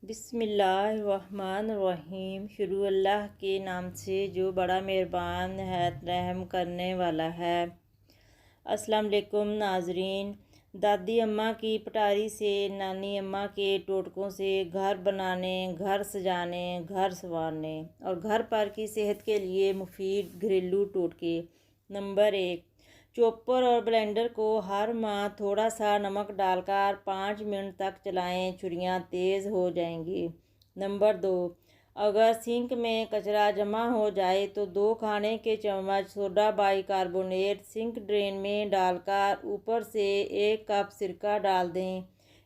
बिस्मिल्लाहिर्रहमानिर्रहीम। शुरू अल्लाह के नाम से जो बड़ा मेहरबान है रहम करने वाला है। अस्सलाम वालेकुम नाजरीन। दादी अम्मा की पटारी से, नानी अम्मा के टोटकों से घर बनाने, घर सजाने, घर संवारने और घर पर की सेहत के लिए मुफीद घरेलू टोटके। नंबर 1, चॉपर और ब्लेंडर को हर माह थोड़ा सा नमक डालकर 5 मिनट तक चलाएं, छुरियां तेज़ हो जाएंगी। नंबर 2, अगर सिंक में कचरा जमा हो जाए तो 2 खाने के चम्मच सोडा बाइकार्बोनेट सिंक ड्रेन में डालकर ऊपर से 1 कप सिरका डाल दें।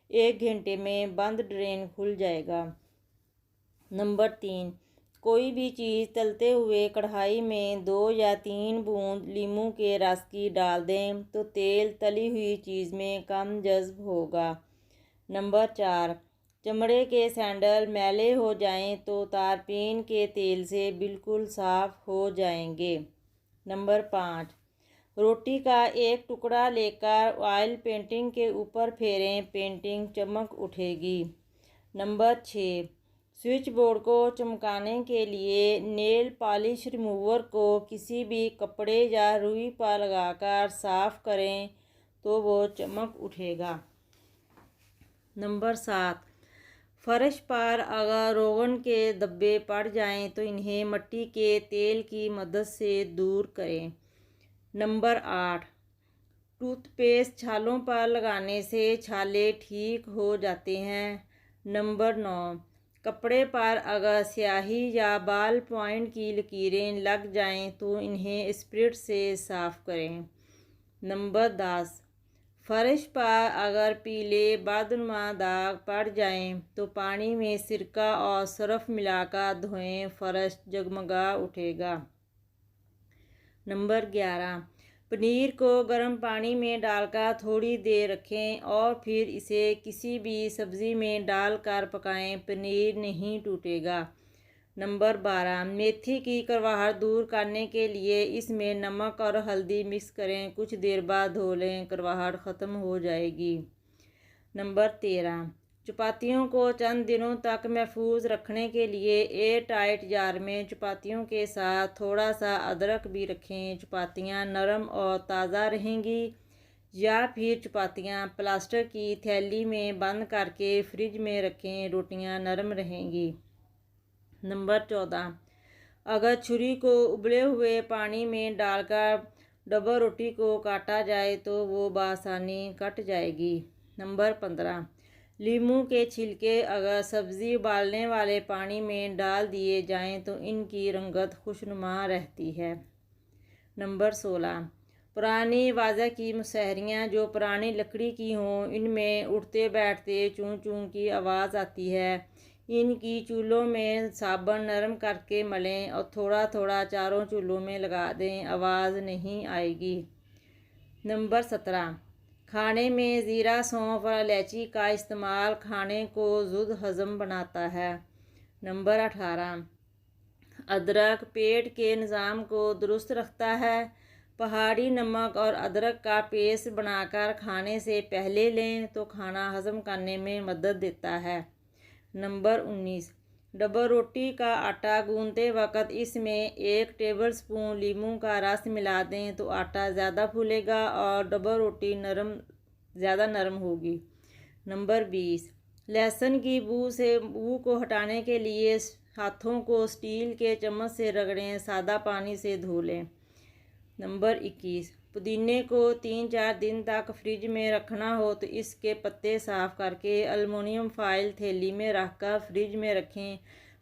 1 घंटे में बंद ड्रेन खुल जाएगा। नंबर 3, कोई भी चीज़ तलते हुए कढ़ाई में 2 या 3 बूंद लीमू के रस की डाल दें तो तेल तली हुई चीज़ में कम जज्ब होगा। नंबर 4, चमड़े के सैंडल मैले हो जाएं तो तारपीन के तेल से बिल्कुल साफ़ हो जाएंगे। नंबर 5, रोटी का एक टुकड़ा लेकर ऑयल पेंटिंग के ऊपर फेरें, पेंटिंग चमक उठेगी। नंबर 6, स्विच बोर्ड को चमकाने के लिए नेल पॉलिश रिमूवर को किसी भी कपड़े या रुई पर लगाकर साफ़ करें तो वो चमक उठेगा। नंबर 7, फर्श पर अगर रोगन के धब्बे पड़ जाएं तो इन्हें मिट्टी के तेल की मदद से दूर करें। नंबर 8, टूथपेस्ट छालों पर लगाने से छाले ठीक हो जाते हैं। नंबर 9, कपड़े पर अगर स्याही या बाल पॉइंट की लकीरें लग जाएं तो इन्हें स्प्रिट से साफ़ करें। नंबर 10, फर्श पर अगर पीले बदनुमा दाग पड़ जाएं तो पानी में सिरका और सरफ मिलाकर धोएं, फर्श जगमगा उठेगा। नंबर 11, पनीर को गर्म पानी में डालकर थोड़ी देर रखें और फिर इसे किसी भी सब्ज़ी में डालकर पकाएं, पनीर नहीं टूटेगा। नंबर 12, मेथी की करवाहट दूर करने के लिए इसमें नमक और हल्दी मिक्स करें, कुछ देर बाद धो लें, करवाहट ख़त्म हो जाएगी। नंबर 13, चपातियों को चंद दिनों तक महफूज रखने के लिए एयर टाइट जार में चपातियों के साथ थोड़ा सा अदरक भी रखें, चपातियाँ नरम और ताज़ा रहेंगी। या फिर चपातियाँ प्लास्टिक की थैली में बंद करके फ्रिज में रखें, रोटियाँ नरम रहेंगी। नंबर 14, अगर छुरी को उबले हुए पानी में डालकर डबल रोटी को काटा जाए तो वो बआसानी कट जाएगी। नंबर 15, लीमू के छिलके अगर सब्ज़ी उबालने वाले पानी में डाल दिए जाएं तो इनकी रंगत खुशनुमा रहती है। नंबर 16, पुरानी वाज़ा की मुसहरियाँ जो पुरानी लकड़ी की हों, इनमें उठते बैठते चूं चूं की आवाज़ आती है। इनकी चूल्हों में साबुन नरम करके मलें और थोड़ा थोड़ा चारों चूल्हों में लगा दें, आवाज़ नहीं आएगी। नंबर 17, खाने में ज़ीरा, सौंफ और इलायची का इस्तेमाल खाने को ज़ुद हज़म बनाता है। नंबर 18, अदरक पेट के निज़ाम को दुरुस्त रखता है। पहाड़ी नमक और अदरक का पेस्ट बनाकर खाने से पहले लें तो खाना हज़म करने में मदद देता है। नंबर 19, डबल रोटी का आटा गूंदते वक्त इसमें 1 टेबलस्पून लीमू का रस मिला दें तो आटा ज़्यादा फूलेगा और डबल रोटी ज़्यादा नरम होगी। नंबर 20, लहसुन की बू को हटाने के लिए हाथों को स्टील के चम्मच से रगड़ें, सादा पानी से धो लें। नंबर 21, पुदीने को 3-4 दिन तक फ्रिज में रखना हो तो इसके पत्ते साफ़ करके एल्युमिनियम फॉइल थैली में रखकर फ्रिज में रखें,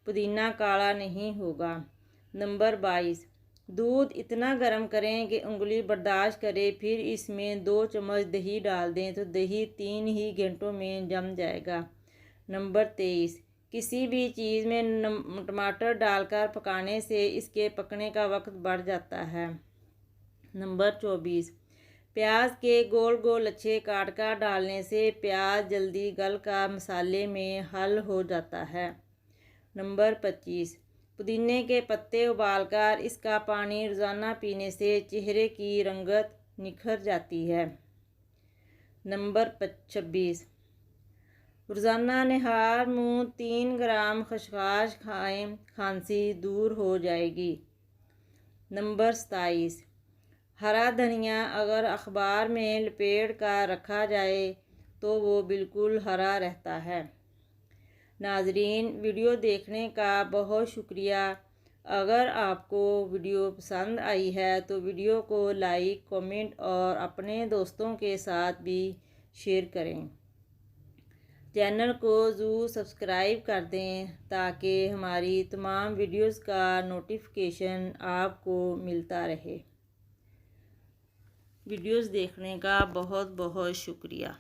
पुदीना काला नहीं होगा। नंबर 22, दूध इतना गर्म करें कि उंगली बर्दाश्त करे, फिर इसमें 2 चम्मच दही डाल दें तो दही 3 ही घंटों में जम जाएगा। नंबर 23, किसी भी चीज़ में टमाटर डालकर पकाने से इसके पकने का वक्त बढ़ जाता है। नंबर 24, प्याज के गोल गोल लच्छे काट कर डालने से प्याज जल्दी गल कर मसाले में हल हो जाता है। नंबर 25, पुदीने के पत्ते उबालकर इसका पानी रोज़ाना पीने से चेहरे की रंगत निखर जाती है। नंबर 26, रोज़ाना निहार मुँह 3 ग्राम खसखस खाएं, खांसी दूर हो जाएगी। नंबर 27, हरा धनिया अगर अखबार में लपेट कर रखा जाए तो वो बिल्कुल हरा रहता है। नाजरीन, वीडियो देखने का बहुत शुक्रिया। अगर आपको वीडियो पसंद आई है तो वीडियो को लाइक, कमेंट और अपने दोस्तों के साथ भी शेयर करें। चैनल को ज़रूर सब्सक्राइब कर दें ताकि हमारी तमाम वीडियोस का नोटिफिकेशन आपको मिलता रहे। वीडियोस देखने का बहुत बहुत शुक्रिया।